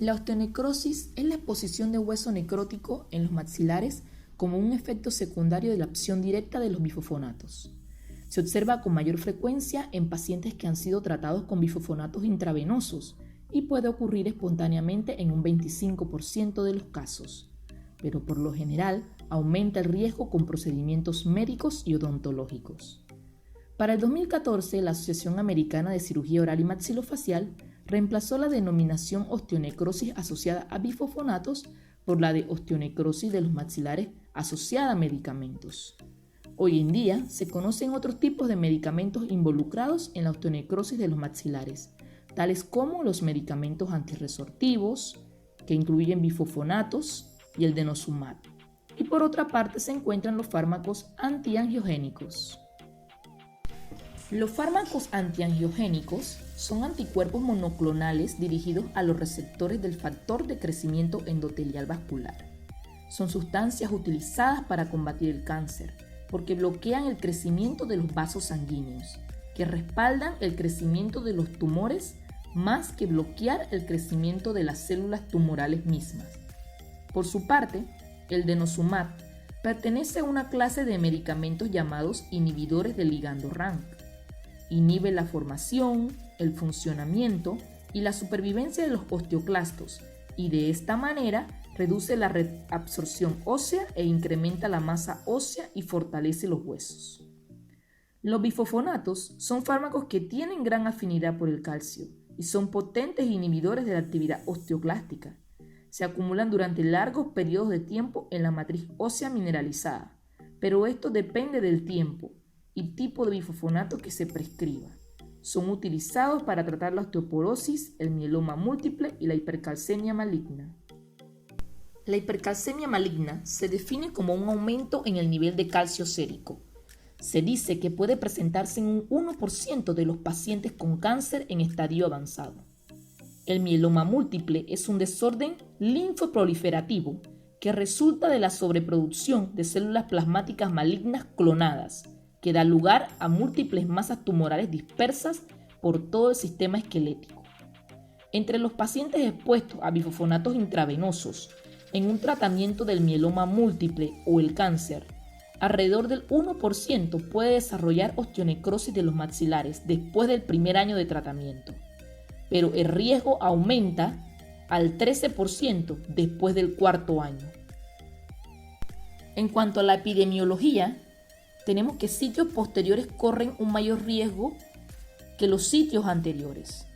La osteonecrosis es la exposición de hueso necrótico en los maxilares como un efecto secundario de la acción directa de los bifosfonatos. Se observa con mayor frecuencia en pacientes que han sido tratados con bifosfonatos intravenosos y puede ocurrir espontáneamente en un 25% de los casos, pero por lo general aumenta el riesgo con procedimientos médicos y odontológicos. Para el 2014, la Asociación Americana de Cirugía Oral y Maxilofacial reemplazó la denominación osteonecrosis asociada a bifosfonatos por la de osteonecrosis de los maxilares asociada a medicamentos. Hoy en día se conocen otros tipos de medicamentos involucrados en la osteonecrosis de los maxilares, tales como los medicamentos antirresortivos, que incluyen bifosfonatos y el denosumab. Y por otra parte se encuentran los fármacos antiangiogénicos. Los fármacos antiangiogénicos son anticuerpos monoclonales dirigidos a los receptores del factor de crecimiento endotelial vascular. Son sustancias utilizadas para combatir el cáncer, porque bloquean el crecimiento de los vasos sanguíneos, que respaldan el crecimiento de los tumores más que bloquear el crecimiento de las células tumorales mismas. Por su parte, el denosumab pertenece a una clase de medicamentos llamados inhibidores del ligando RANK. Inhibe la formación, el funcionamiento y la supervivencia de los osteoclastos y de esta manera reduce la reabsorción ósea e incrementa la masa ósea y fortalece los huesos. Los bifosfonatos son fármacos que tienen gran afinidad por el calcio y son potentes inhibidores de la actividad osteoclástica. Se acumulan durante largos periodos de tiempo en la matriz ósea mineralizada, pero esto depende del tiempo y tipo de bifosfonato que se prescriba. Son utilizados para tratar la osteoporosis, el mieloma múltiple y la hipercalcemia maligna. La hipercalcemia maligna se define como un aumento en el nivel de calcio sérico. Se dice que puede presentarse en un 1% de los pacientes con cáncer en estadio avanzado. El mieloma múltiple es un desorden linfoproliferativo que resulta de la sobreproducción de células plasmáticas malignas clonadas, que da lugar a múltiples masas tumorales dispersas por todo el sistema esquelético. Entre los pacientes expuestos a bifosfonatos intravenosos en un tratamiento del mieloma múltiple o el cáncer, alrededor del 1% puede desarrollar osteonecrosis de los maxilares después del primer año de tratamiento, pero el riesgo aumenta al 13% después del cuarto año. En cuanto a la epidemiología, tenemos que sitios posteriores corren un mayor riesgo que los sitios anteriores.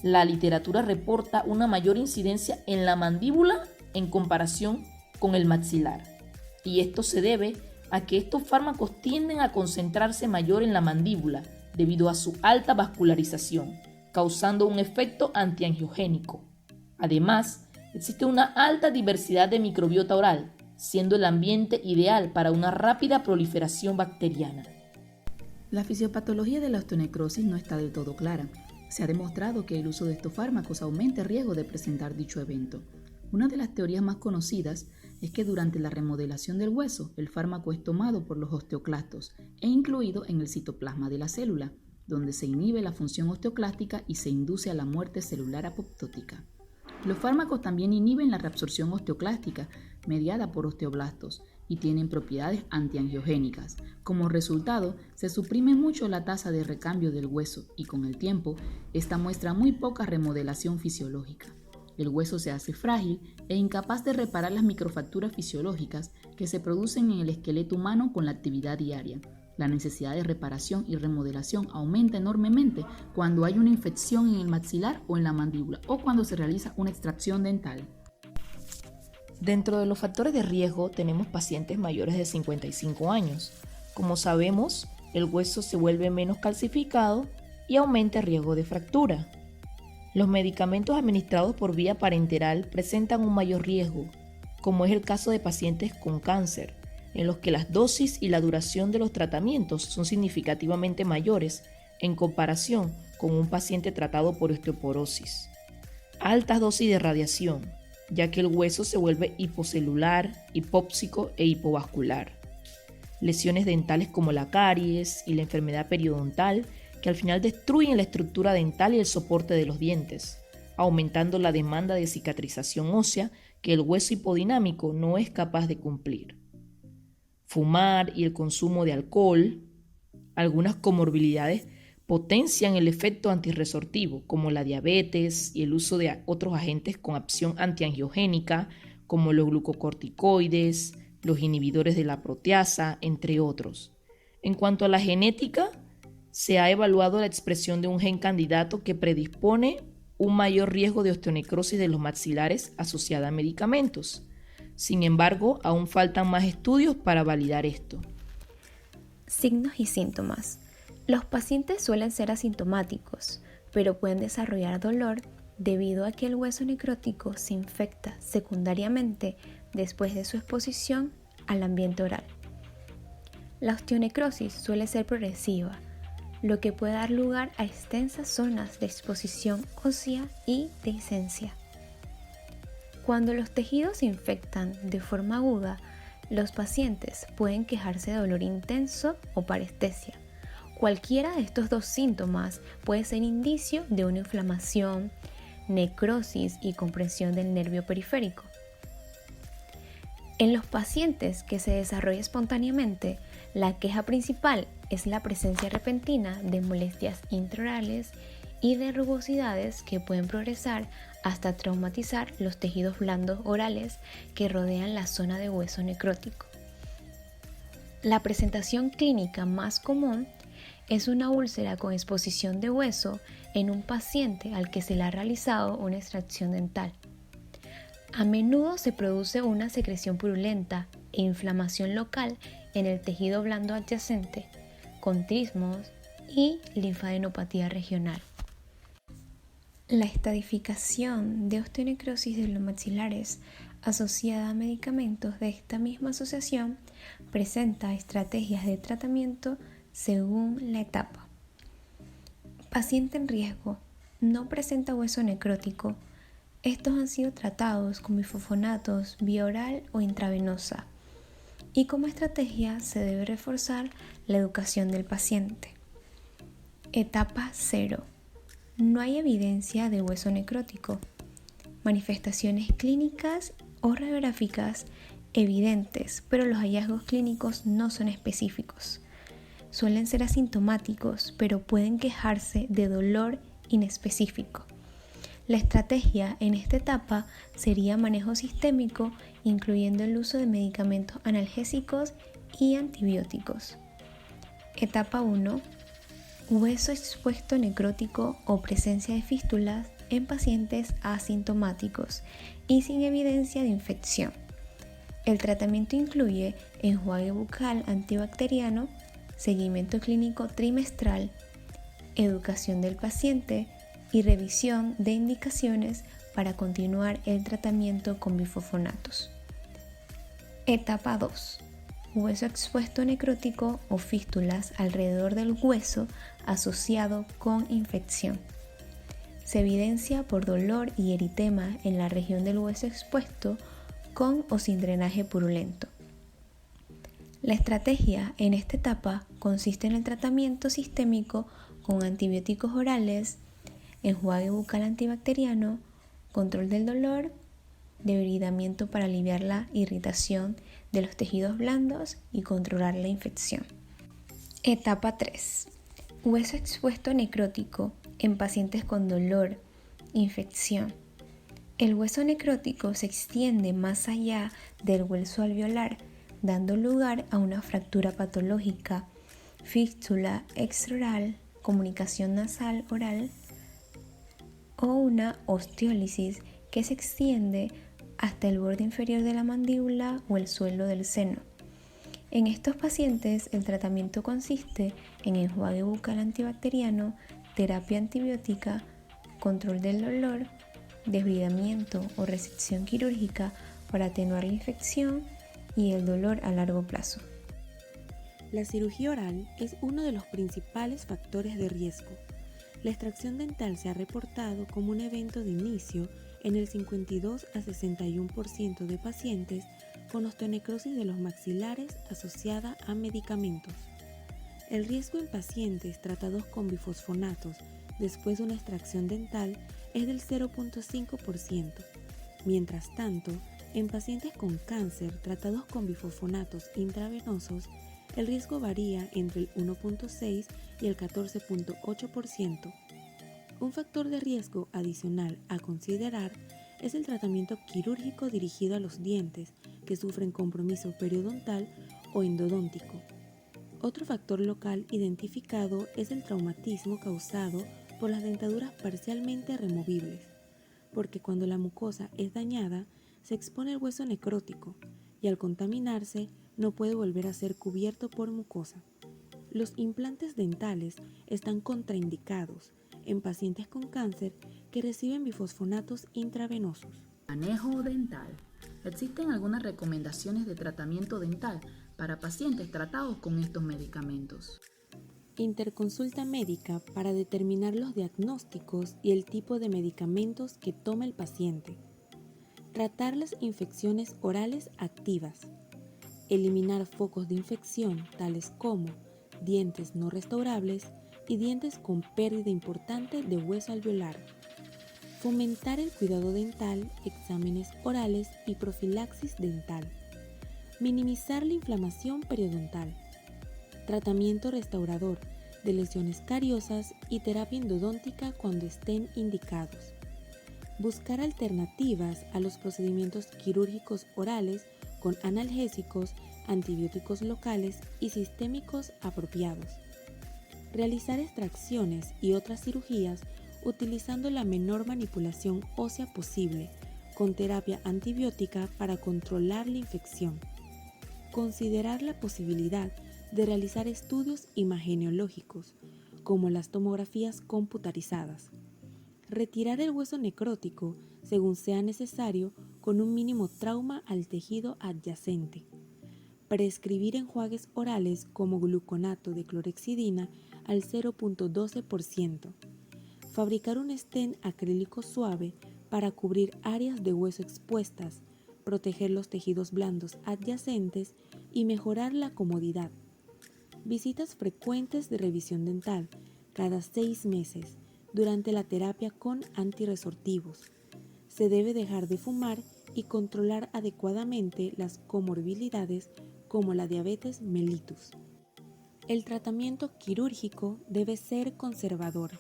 La literatura reporta una mayor incidencia en la mandíbula en comparación con el maxilar, y esto se debe a que estos fármacos tienden a concentrarse mayor en la mandíbula debido a su alta vascularización, causando un efecto antiangiogénico. Además, existe una alta diversidad de microbiota oral, siendo el ambiente ideal para una rápida proliferación bacteriana. La fisiopatología de la osteonecrosis no está del todo clara. Se ha demostrado que el uso de estos fármacos aumenta el riesgo de presentar dicho evento. Una de las teorías más conocidas es que durante la remodelación del hueso, el fármaco es tomado por los osteoclastos e incluido en el citoplasma de la célula, donde se inhibe la función osteoclástica y se induce a la muerte celular apoptótica. Los fármacos también inhiben la reabsorción osteoclástica mediada por osteoblastos y tienen propiedades antiangiogénicas. Como resultado, se suprime mucho la tasa de recambio del hueso y con el tiempo, esta muestra muy poca remodelación fisiológica. El hueso se hace frágil e incapaz de reparar las microfracturas fisiológicas que se producen en el esqueleto humano con la actividad diaria. La necesidad de reparación y remodelación aumenta enormemente cuando hay una infección en el maxilar o en la mandíbula o cuando se realiza una extracción dental. Dentro de los factores de riesgo tenemos pacientes mayores de 55 años. Como sabemos, el hueso se vuelve menos calcificado y aumenta el riesgo de fractura. Los medicamentos administrados por vía parenteral presentan un mayor riesgo, como es el caso de pacientes con cáncer, en los que las dosis y la duración de los tratamientos son significativamente mayores en comparación con un paciente tratado por osteoporosis. Altas dosis de radiación, ya que el hueso se vuelve hipocelular, hipóxico e hipovascular. Lesiones dentales como la caries y la enfermedad periodontal, que al final destruyen la estructura dental y el soporte de los dientes. aumentando la demanda de cicatrización ósea que el hueso hipodinámico no es capaz de cumplir. Fumar y el consumo de alcohol, algunas comorbilidades potencian el efecto antirresortivo, como la diabetes y el uso de otros agentes con acción antiangiogénica, como los glucocorticoides, los inhibidores de la proteasa, entre otros. En cuanto a la genética, se ha evaluado la expresión de un gen candidato que predispone un mayor riesgo de osteonecrosis de los maxilares asociada a medicamentos. Sin embargo, aún faltan más estudios para validar esto. Signos y síntomas. Los pacientes suelen ser asintomáticos, pero pueden desarrollar dolor debido a que el hueso necrótico se infecta secundariamente después de su exposición al ambiente oral. La osteonecrosis suele ser progresiva, lo que puede dar lugar a extensas zonas de exposición ósea y dehiscencia. Cuando los tejidos se infectan de forma aguda, los pacientes pueden quejarse de dolor intenso o parestesia. Cualquiera de estos dos síntomas puede ser indicio de una inflamación, necrosis y compresión del nervio periférico. En los pacientes que se desarrolla espontáneamente, la queja principal es la presencia repentina de molestias intraorales y de rugosidades que pueden progresar hasta traumatizar los tejidos blandos orales que rodean la zona de hueso necrótico. La presentación clínica más común es una úlcera con exposición de hueso en un paciente al que se le ha realizado una extracción dental. A menudo se produce una secreción purulenta e inflamación local en el tejido blando adyacente, con trismos y linfadenopatía regional. La estadificación de osteonecrosis de los maxilares asociada a medicamentos de esta misma asociación presenta estrategias de tratamiento según la etapa. Paciente en riesgo, no presenta hueso necrótico. Estos han sido tratados con bifosfonatos vía oral o intravenosa. Y como estrategia se debe reforzar la educación del paciente. Etapa 0. No hay evidencia de hueso necrótico. Manifestaciones clínicas o radiográficas evidentes, pero los hallazgos clínicos no son específicos. Suelen ser asintomáticos, pero pueden quejarse de dolor inespecífico. La estrategia en esta etapa sería manejo sistémico, incluyendo el uso de medicamentos analgésicos y antibióticos. Etapa 1. Hueso expuesto necrótico o presencia de fístulas en pacientes asintomáticos y sin evidencia de infección. El tratamiento incluye enjuague bucal antibacteriano, seguimiento clínico trimestral, educación del paciente y revisión de indicaciones para continuar el tratamiento con bifosfonatos. Etapa 2. Hueso expuesto necrótico o fístulas alrededor del hueso asociado con infección. Se evidencia por dolor y eritema en la región del hueso expuesto con o sin drenaje purulento. La estrategia en esta etapa consiste en el tratamiento sistémico con antibióticos orales, enjuague bucal antibacteriano, control del dolor, debridamiento para aliviar la irritación de los tejidos blandos y controlar la infección. Etapa 3. Hueso expuesto necrótico en pacientes con dolor, infección. El hueso necrótico se extiende más allá del hueso alveolar, dando lugar a una fractura patológica, fístula extraoral, comunicación nasal oral o una osteólisis que se extiende hasta el borde inferior de la mandíbula o el suelo del seno. En estos pacientes, el tratamiento consiste en enjuague bucal antibacteriano, terapia antibiótica, control del dolor, desbridamiento o resección quirúrgica para atenuar la infección y el dolor a largo plazo. La cirugía oral es uno de los principales factores de riesgo. La extracción dental se ha reportado como un evento de inicio en el 52 a 61% de pacientes con osteonecrosis de los maxilares asociada a medicamentos. El riesgo en pacientes tratados con bifosfonatos después de una extracción dental es del 0.5%. Mientras tanto, en pacientes con cáncer tratados con bifosfonatos intravenosos, el riesgo varía entre el 1.6 y el 14.8%. Un factor de riesgo adicional a considerar es el tratamiento quirúrgico dirigido a los dientes que sufren compromiso periodontal o endodóntico. Otro factor local identificado es el traumatismo causado por las dentaduras parcialmente removibles, porque cuando la mucosa es dañada, se expone el hueso necrótico y al contaminarse no puede volver a ser cubierto por mucosa. Los implantes dentales están contraindicados en pacientes con cáncer que reciben bifosfonatos intravenosos. Manejo dental. Existen algunas recomendaciones de tratamiento dental para pacientes tratados con estos medicamentos. Interconsulta médica para determinar los diagnósticos y el tipo de medicamentos que toma el paciente. Tratar las infecciones orales activas. Eliminar focos de infección tales como dientes no restaurables y dientes con pérdida importante de hueso alveolar. Fomentar el cuidado dental, exámenes orales y profilaxis dental. Minimizar la inflamación periodontal. Tratamiento restaurador de lesiones cariosas y terapia endodóntica cuando estén indicados. Buscar alternativas a los procedimientos quirúrgicos orales con analgésicos, antibióticos locales y sistémicos apropiados. Realizar extracciones y otras cirugías utilizando la menor manipulación ósea posible, con terapia antibiótica para controlar la infección. Considerar la posibilidad de realizar estudios imageneológicos, como las tomografías computarizadas. Retirar el hueso necrótico según sea necesario con un mínimo trauma al tejido adyacente. Prescribir enjuagues orales como gluconato de clorhexidina al 0.12%. Fabricar un stent acrílico suave para cubrir áreas de hueso expuestas, proteger los tejidos blandos adyacentes y mejorar la comodidad. Visitas frecuentes de revisión dental cada 6 meses durante la terapia con antirresortivos. Se debe dejar de fumar y controlar adecuadamente las comorbilidades como la diabetes mellitus. El tratamiento quirúrgico debe ser conservador.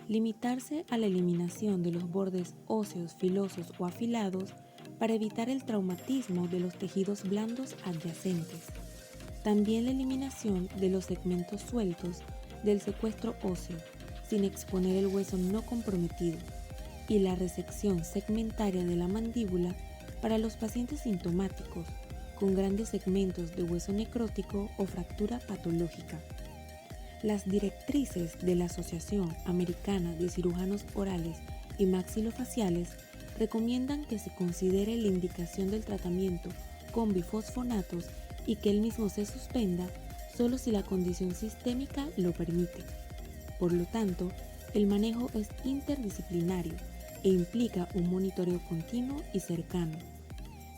Limitarse a la eliminación de los bordes óseos filosos o afilados para evitar el traumatismo de los tejidos blandos adyacentes. También la eliminación de los segmentos sueltos del secuestro óseo, sin exponer el hueso no comprometido, y la resección segmentaria de la mandíbula para los pacientes sintomáticos con grandes segmentos de hueso necrótico o fractura patológica. Las directrices de la Asociación Americana de Cirujanos Orales y Maxilofaciales recomiendan que se considere la indicación del tratamiento con bifosfonatos y que el mismo se suspenda solo si la condición sistémica lo permite. Por lo tanto, el manejo es interdisciplinario e implica un monitoreo continuo y cercano.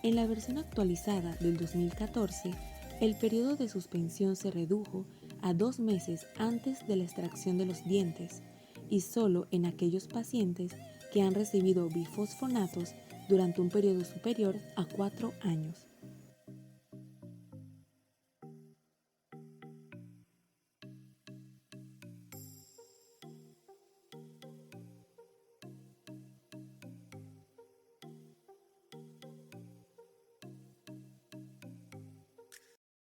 En la versión actualizada del 2014, el periodo de suspensión se redujo a 2 meses antes de la extracción de los dientes y solo en aquellos pacientes que han recibido bifosfonatos durante un periodo superior a 4 años.